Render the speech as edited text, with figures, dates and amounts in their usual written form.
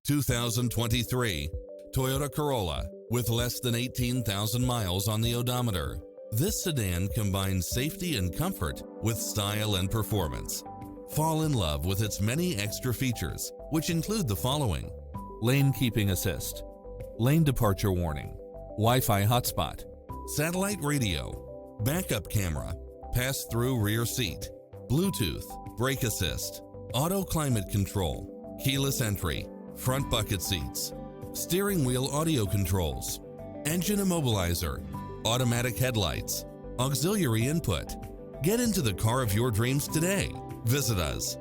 2023 Toyota Corolla with less than 18,000 miles on the odometer. This sedan combines safety and comfort with style and performance. Fall in love with its many extra features, which include the following: lane keeping assist, lane departure warning, Wi-Fi hotspot, satellite radio, backup camera, pass-through rear seat, Bluetooth, brake assist, auto climate control, keyless entry, front bucket seats, steering wheel audio controls, engine immobilizer, automatic headlights, auxiliary input. Get into the car of your dreams today. Visit us.